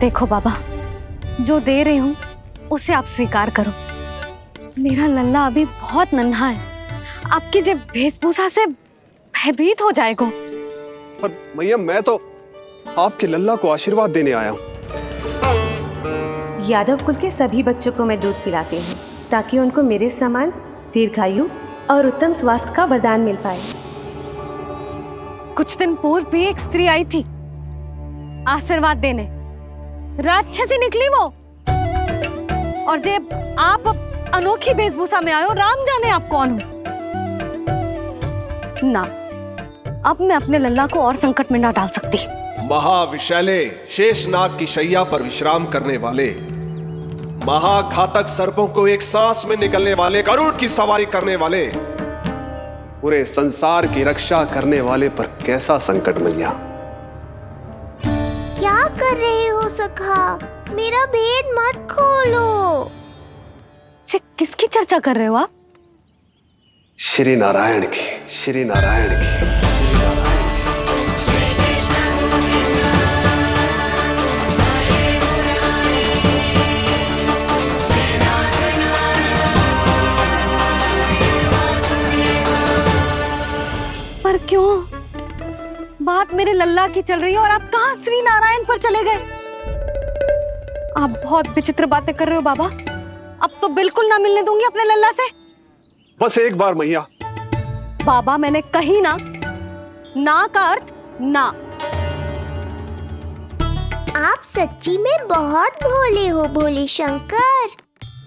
देखो बाबा, जो दे रही हूँ उसे आप स्वीकार करो। मेरा लल्ला अभी बहुत नन्हा है, आपकी जब वेशभूषा से भयभीत हो जाएगा। पर मैया, मैं तो आपके लल्ला को आशीर्वाद देने आया हूँ। यादव कुल के सभी बच्चों को मैं दूध पिलाती हूँ ताकि उनको मेरे समान दीर्घायु और उत्तम स्वास्थ्य का वरदान मिल पाए। कुछ दिन पूर्व भी एक स्त्री आई थी आशीर्वाद देने, राक्षसी निकली वो। और जब आप अनोखी वेशभूषा में आए हो, राम जाने आप कौन हो। ना, अब मैं अपने लल्ला को और संकट में ना डाल सकती। महाविशैले शेषनाग की शैया पर विश्राम करने वाले, महाघातक सर्पों को एक सांस में निकलने वाले, गरुड़ की सवारी करने वाले, पूरे संसार की रक्षा करने वाले पर कैसा संकट मैया। क्या कर रहे हो सखा? मेरा भेद मत खोलो। किसकी चर्चा कर रहे हो आप? श्री नारायण की, श्री नारायण की। पर क्यों? बात मेरे लल्ला की चल रही है और आप कहाँ श्री नारायण पर चले गए? आप बहुत विचित्र बातें कर रहे हो बाबा। अब तो बिल्कुल ना मिलने दूंगी अपने लल्ला से। बस एक बार मैया। बाबा, मैंने कही ना, ना का अर्थ ना। आप सच्ची में बहुत भोले हो भोले शंकर।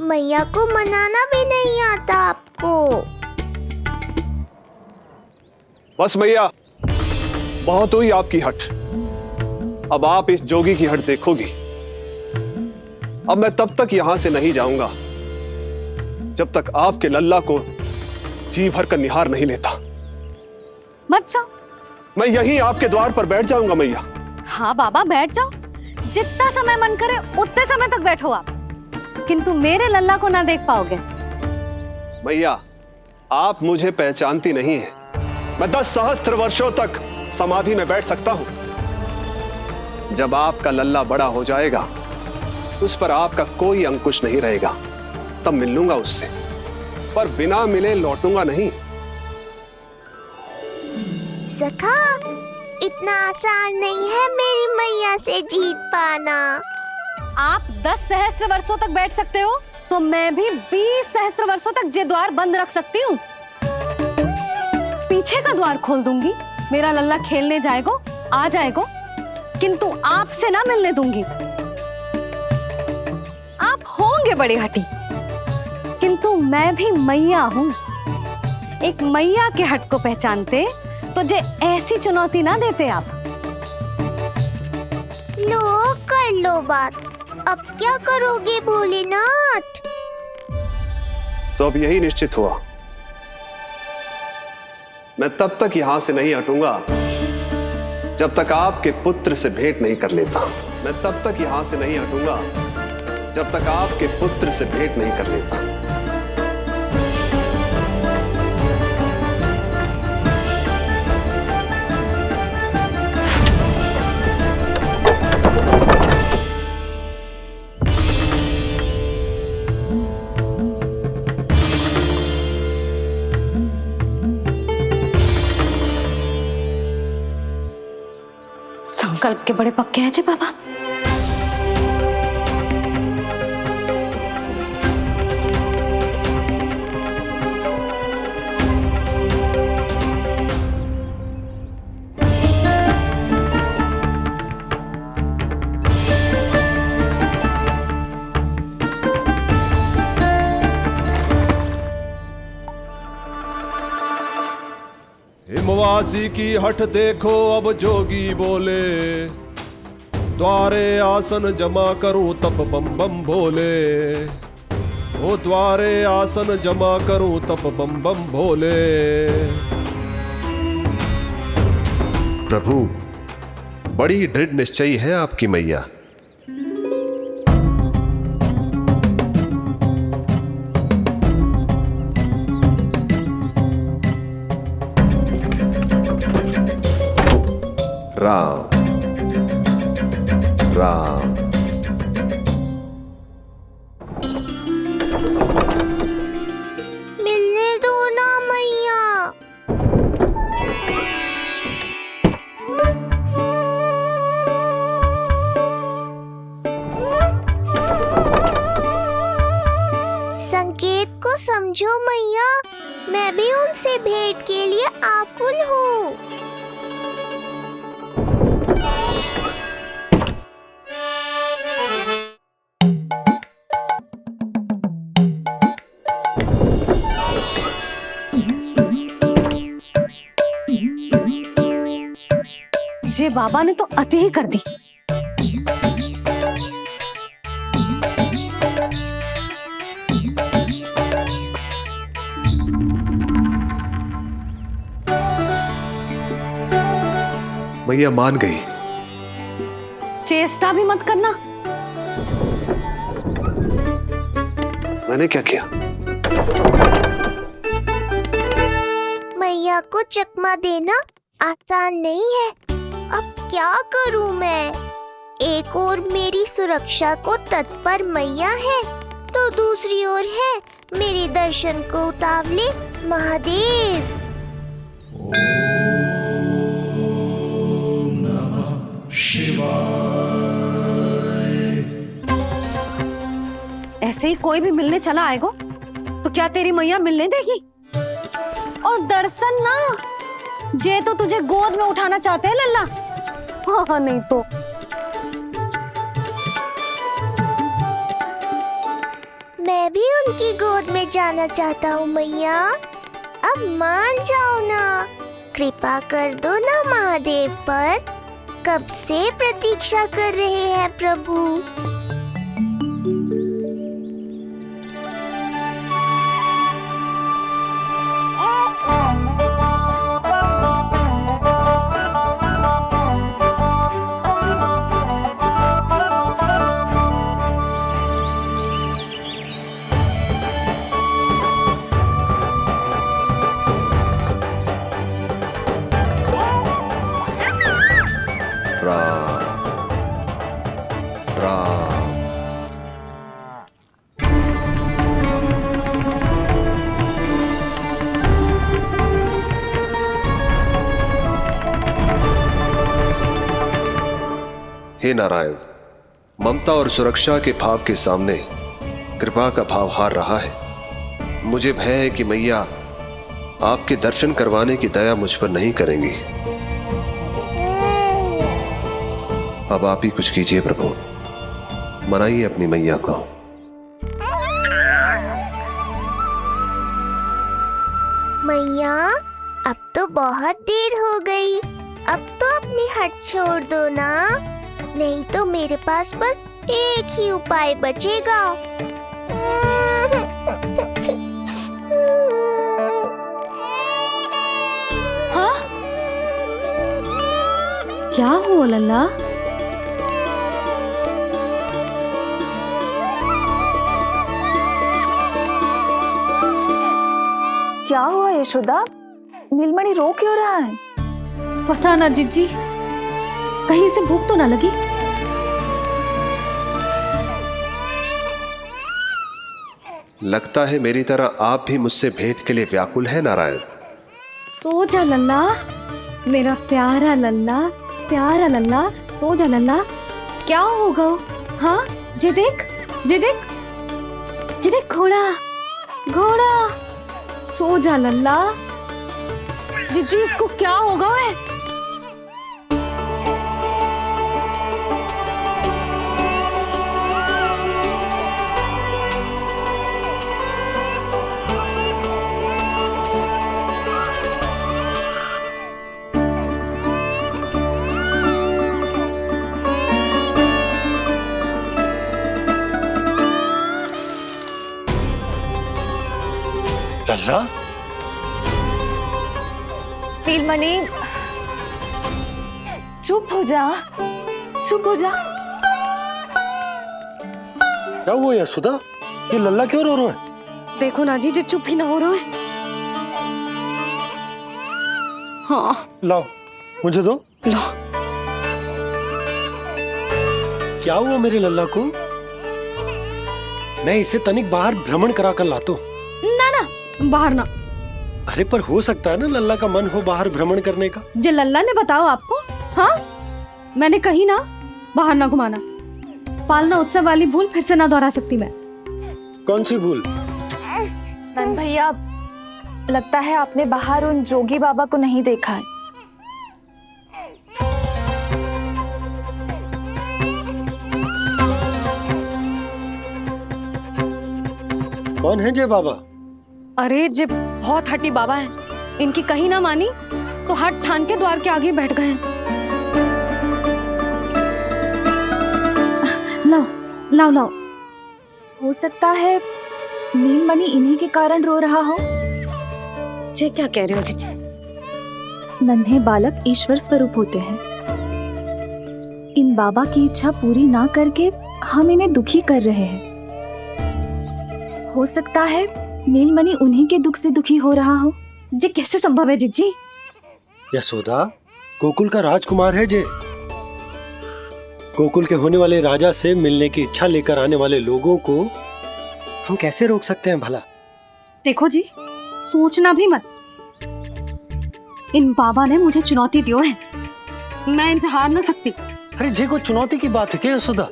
मैया को मनाना भी नहीं आता आपको। बस मैया, बहुत हुई आपकी हट। अब आप इस जोगी की हट देखोगी। अब मैं तब तक यहां से नहीं जाऊंगा जब तक आपके लल्ला को जी भर कर निहार नहीं लेता। मत जाओ। मैं यहीं आपके द्वार पर बैठ जाऊंगा मैया। हाँ बाबा, बैठ जाओ। जितना समय मन करे उतने समय तक बैठो आप, किंतु मेरे लल्ला को ना देख पाओगे। मैया, आप मुझे पहचानती नहीं है। मैं 10 सहस्त्र वर्षों तक समाधि में बैठ सकता हूं। जब आपका लल्ला बड़ा हो जाएगा, उस पर आपका कोई अंकुश नहीं रहेगा, तब मिल लूंगा उससे, पर बिना मिले लौटूंगा नहीं। सखा, इतना आसान नहीं है मेरी मैया से जीत पाना। आप 10 सहस्त्र वर्षों तक बैठ सकते हो, तो मैं भी 20 सहस्त्र वर्षों तक ये द्वार बंद रख सकती हूँ। पीछे का द्वार खोल दूंगी, मेरा लल्ला खेलने जाएगा, आ जाएगा, किंतु आपसे ना मिलने दूंगी। आप होंगे बड़ी हठी, किंतु मैं भी मैया हूँ। एक मैया के हट को पहचानते तो जे ऐसी चुनौती ना देते आप। लो, कर लो बात। अब क्या करोगे भोलेनाथ? तो अब यही निश्चित हुआ, मैं तब तक यहां से नहीं हटूंगा जब तक आपके पुत्र से भेंट नहीं कर लेता। मैं तब तक यहां से नहीं हटूंगा जब तक आपके पुत्र से भेंट नहीं कर लेता। संकल्प के बड़े पक्के हैं जी बाबा। हिमवासी की हठ देखो अब जोगी बोले, द्वारे आसन जमा करूं तप बम बम भोले। ओ द्वारे आसन जमा करूं तप बम बम भोले। प्रभु, बड़ी दृढ़ निश्चयी है आपकी मैया। राम राम समझो मैया, मैं भी उनसे भेंट के लिए आकुल हूँ। ये बाबा ने तो अति ही कर दी। मैया मान गई। चेष्टा भी मत करना। मैंने क्या किया? मैया को चकमा देना आसान नहीं है। अब क्या करूं मैं? एक ओर मेरी सुरक्षा को तत्पर मैया है, तो दूसरी ओर है मेरे दर्शन को उतावले महादेव। ऐसे ही कोई भी मिलने चला आएगा तो क्या तेरी मैया मिलने देगी? और दर्शन ना, जे तो तुझे गोद में उठाना चाहते हैं लल्ला। हाँ नहीं तो मैं भी उनकी गोद में जाना चाहता हूँ मैया। अब मान जाओ ना, कृपा कर दो ना महादेव पर। कब से प्रतीक्षा कर रहे हैं प्रभु। हे नारायण, ममता और सुरक्षा के भाव के सामने कृपा का भाव हार रहा है। मुझे भय है कि मैया आपके दर्शन करवाने की दया मुझ पर नहीं करेंगी। अब आप ही कुछ कीजिए प्रभु, मनाइए अपनी मैया को। मैया, अब तो बहुत देर हो गई। अब तो अपनी हट छोड़ दो ना, नहीं तो मेरे पास बस एक ही उपाय बचेगा। हाँ? क्या हुआ लल्ला? क्या हुआ यशोदा? नीलमणि रो क्यों रहा है? पता ना जीजी, कहीं से भूख तो ना लगी। लगता है मेरी तरह आप भी मुझसे भेंट के लिए व्याकुल है नारायण। सो जा लल्ला, मेरा प्यारा लल्ला, प्यारा लल्ला, सो जा लल्ला। क्या होगा? हाँ, जे देख, जे देख, जे देख, घोड़ा, घोड़ा। सो जा लल्ला। जीजी, इसको क्या होगा? है लल्ला, नीलमणि, चुप हो जा, चुप हो जा। क्या हुआ यशोदा? ये लल्ला क्यों रो रहा है? देखो ना जी, चुप ही ना हो रहा है। हाँ, लाओ, मुझे दो। लो। क्या हुआ मेरे लल्ला को? मैं इसे तनिक बाहर भ्रमण करा कर लाता हूं। ना ना, बाहर ना। अरे पर हो सकता है ना लल्ला का मन हो बाहर भ्रमण करने का। जे लल्ला ने बताओ आपको? हाँ, मैंने कही ना बाहर ना घुमाना। पालना उत्सव वाली भूल फिर से ना दोहरा सकती मैं। कौन सी भूल? नंद भैया, लगता है आपने बाहर उन जोगी बाबा को नहीं देखा है। कौन है जय बाबा? अरे जे बहुत हट्टी बाबा है, इनकी कहीं ना मानी तो हट ठान के द्वार के आगे बैठ गए। लाओ लाओ लाओ। हो सकता है नीलमणि इन्हीं के कारण रो रहा हो। जे क्या कह रहे हो जीजी? नन्हे बालक ईश्वर स्वरूप होते हैं। इन बाबा की इच्छा पूरी ना करके हम इन्हें दुखी कर रहे हैं। हो सकता है नीलमणि उन्हीं के दुख से दुखी हो रहा हो। जे कैसे संभव है जीजी? यशोदा, गोकुल का राजकुमार है जे। गोकुल के होने वाले राजा से मिलने की इच्छा लेकर आने वाले लोगों को हम कैसे रोक सकते हैं भला? देखो जी, सोचना भी मत। इन बाबा ने मुझे चुनौती दियो है, मैं इनसे हार ना सकती। अरे जे को चुनौती की बात है क्या यशोदा?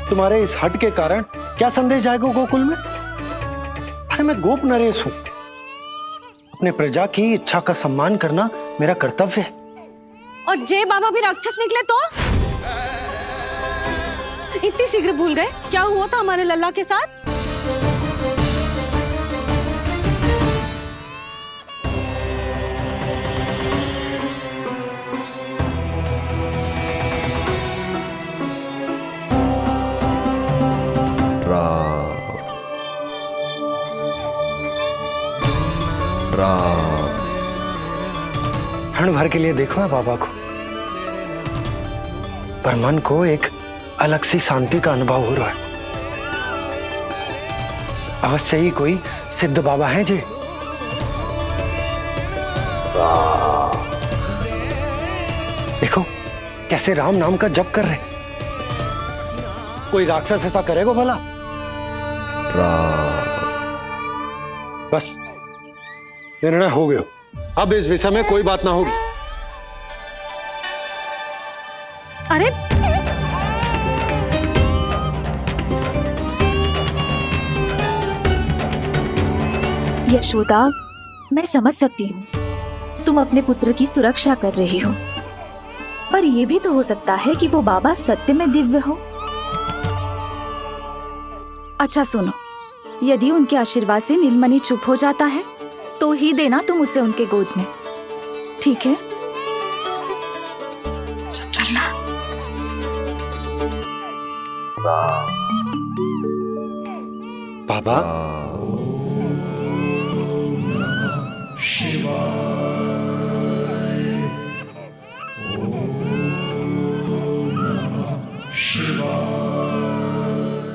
तुम्हारे इस हट के कारण क्या संदेश जाएगा गोकुल में? अरे मैं गोप नरेश हूं। अपने प्रजा की इच्छा का सम्मान करना मेरा कर्तव्य है। और जे बाबा भी राक्षस निकले तो? इतनी शीघ्र भूल गए क्या हुआ था हमारे लल्ला के साथ? क्षण भर के लिए देखो है बाबा को, पर मन को एक अलग सी शांति का अनुभव हो रहा है। अवश्य ही कोई सिद्ध बाबा है जी। देखो कैसे राम नाम का जप कर रहे। कोई राक्षस ऐसा करेगा भला? बस निर्णय हो गया, अब इस विषय में कोई बात ना होगी। अरे यशोदा, मैं समझ सकती हूँ तुम अपने पुत्र की सुरक्षा कर रही हो, पर यह भी तो हो सकता है कि वो बाबा सत्य में दिव्य हो। अच्छा सुनो, यदि उनके आशीर्वाद से नीलमणि चुप हो जाता है तो ही देना तुम उसे उनके गोद में, ठीक है? चुप करना। बाबा,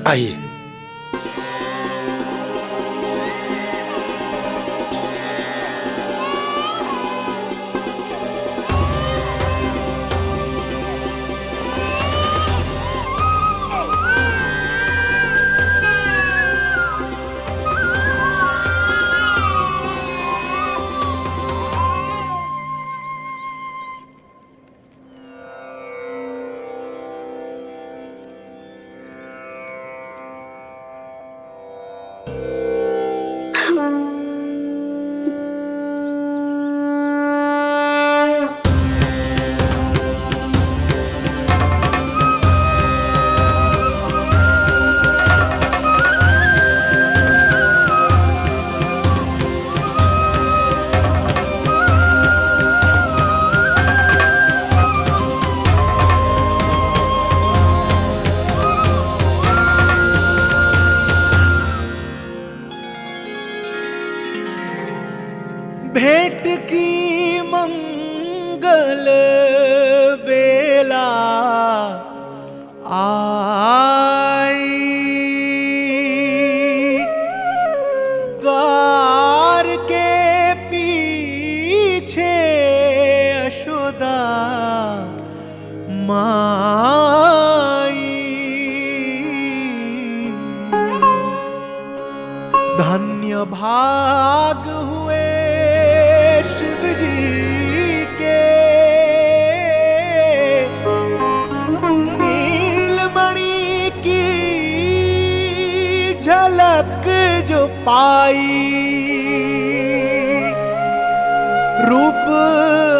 आइए। भेंट की मंगल बेला आई, द्वार के पीछे यशोदा माई। धन्य भाग हुए शिव जी के, नीलमणि की झलक जो पाई, रूप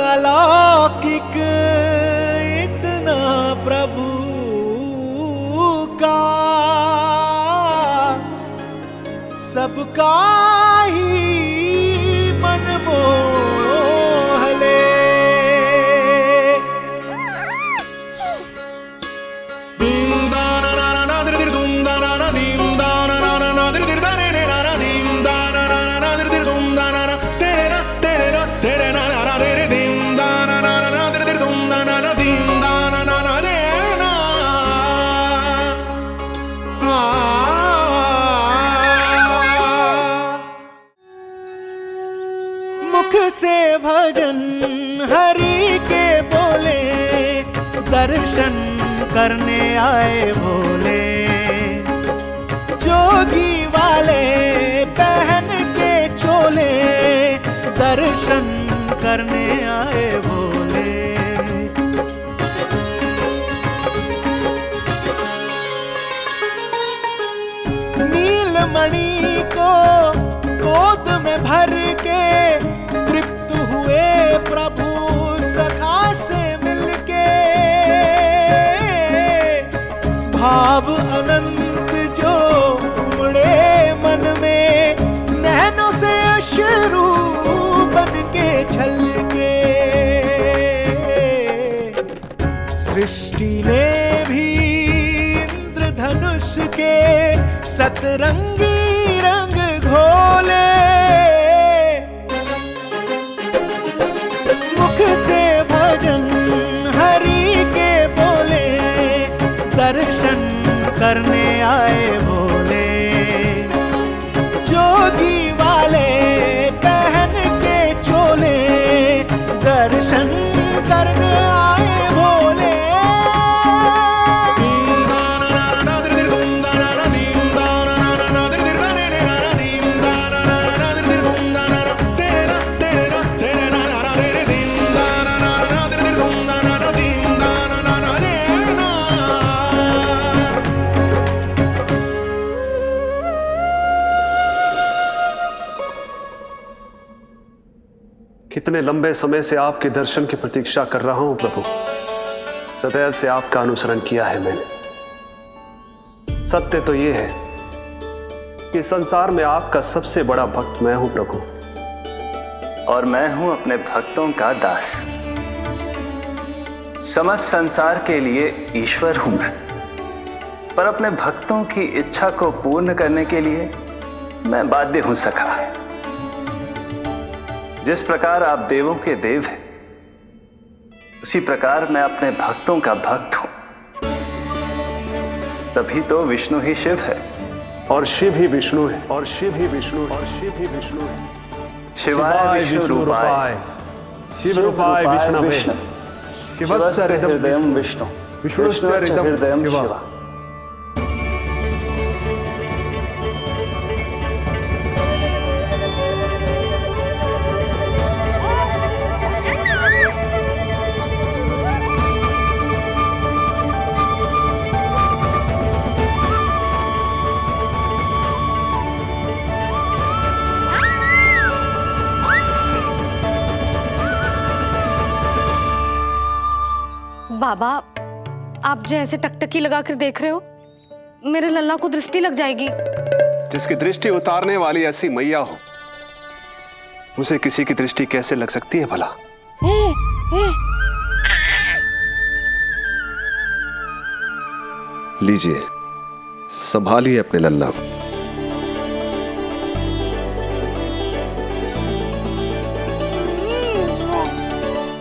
अलौकिक इतना प्रभु का, सबका ही मन मोह ले। मुख से भजन हरि के बोले, दर्शन करने आए भोले। जोगी वाले पहन के चोले, दर्शन करने आए भोले। नीलमणि को गोद में भर के तृप्त हुए प्रभु सखा से मिलके। भाव अनंत जो उमड़े मन में, नैनों से अश्रु बन के छलके। सृष्टि ने भी इंद्रधनुष के सतरंगी रंग घोले। मुख से भजन हरि के बोले, दर्शन करने आए भोले। जोगी वाले पहन के चोले, दर्शन करने आए भोले। कितने लंबे समय से आपके दर्शन की प्रतीक्षा कर रहा हूं प्रभु। सदैव से आपका अनुसरण किया है मैंने। सत्य तो यह है कि संसार में आपका सबसे बड़ा भक्त मैं हूं प्रभु, और मैं हूं अपने भक्तों का दास। समस्त संसार के लिए ईश्वर हूं मैं, पर अपने भक्तों की इच्छा को पूर्ण करने के लिए मैं बाध्य हूं सखा। जिस प्रकार आप देवों के देव हैं, उसी प्रकार मैं अपने भक्तों का भक्त हूं। तभी तो विष्णु ही शिव है, और शिव ही विष्णु है, और शिव ही विष्णु है, और शिव ही विष्णु है। शिवाय विष्णु रूपाय, शिव रूपाय विष्णवे, शिवस्य हृदयं विष्णु, विष्णुश्च हृदयं शिव। बाबा, आप जो ऐसे टकटकी लगाकर देख रहे हो, मेरे लल्ला को दृष्टि लग जाएगी। जिसकी दृष्टि उतारने वाली ऐसी मैया हो, उसे किसी की दृष्टि कैसे लग सकती है भला? लीजिए, संभालिए अपने लल्ला को।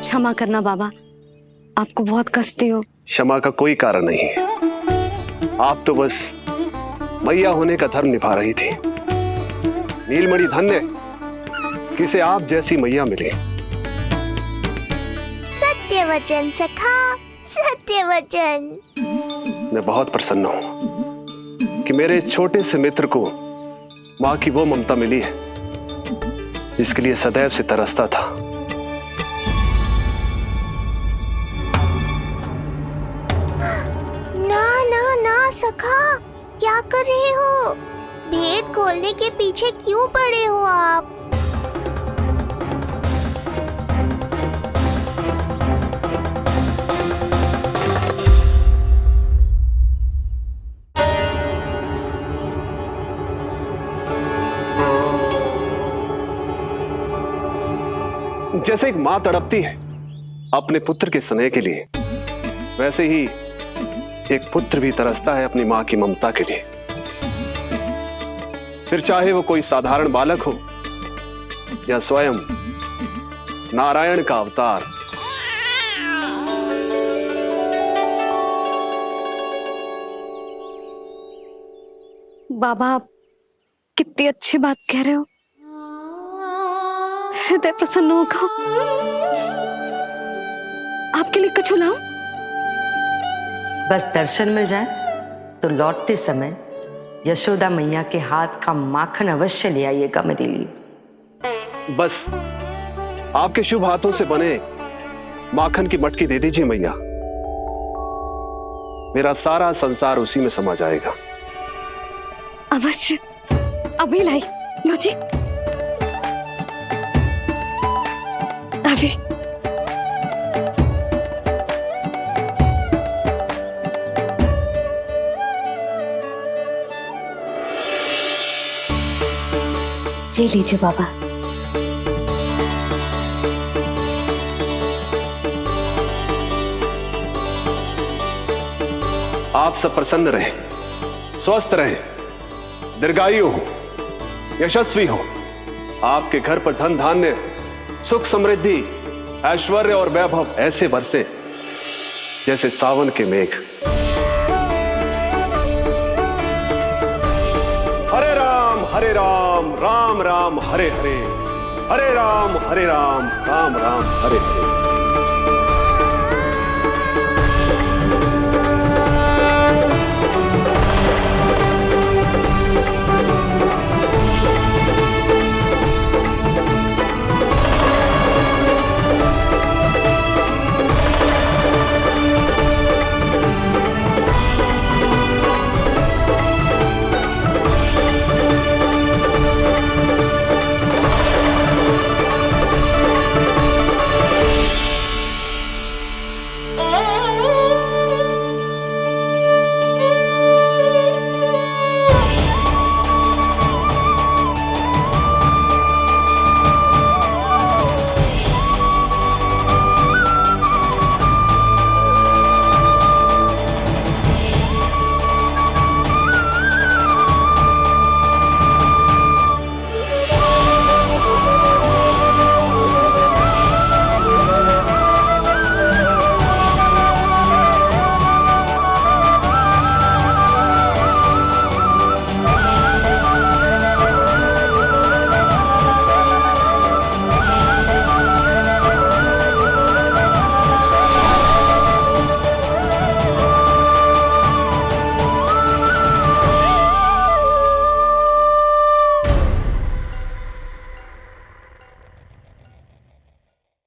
क्षमा करना बाबा, आपको बहुत कष्ट हो। क्षमा का कोई कारण नहीं है। आप तो बस मैया होने का धर्म निभा रही थी। नीलमणि धन्य किसे आप जैसी मैया मिले। सत्य वचन सखा, सत्य वचन। मैं बहुत प्रसन्न हूं कि मेरे इस छोटे से मित्र को मां की वो ममता मिली है जिसके लिए सदैव से तरसता था। ना ना ना सखा, क्या कर रहे हो? भेद खोलने के पीछे क्यों पड़े हो आप? जैसे एक मां तड़पती है अपने पुत्र के स्नेह के लिए, वैसे ही एक पुत्र भी तरसता है अपनी मां की ममता के लिए। फिर चाहे वो कोई साधारण बालक हो या स्वयं नारायण का अवतार। बाबा, आप कितनी अच्छी बात कह रहे हो। हृदय प्रसन्न होगा। आपके लिए कछु लाऊं? बस दर्शन मिल जाए तो लौटते समय यशोदा मैया के हाथ का माखन अवश्य ले आइएगा मेरे लिए। बस आपके शुभ हाथों से बने माखन की मटकी दे दीजिए मैया, मेरा सारा संसार उसी में समा जाएगा। अवश्य, अभी लाई। लो जी, अभी। जी लीजिए बाबा। आप सब प्रसन्न रहें, स्वस्थ रहें, दीर्घायु हो, यशस्वी हो। आपके घर पर धन धान्य, सुख समृद्धि, ऐश्वर्य और वैभव ऐसे बरसे जैसे सावन के मेघ। हरे राम राम राम हरे हरे, हरे राम राम राम हरे हरे।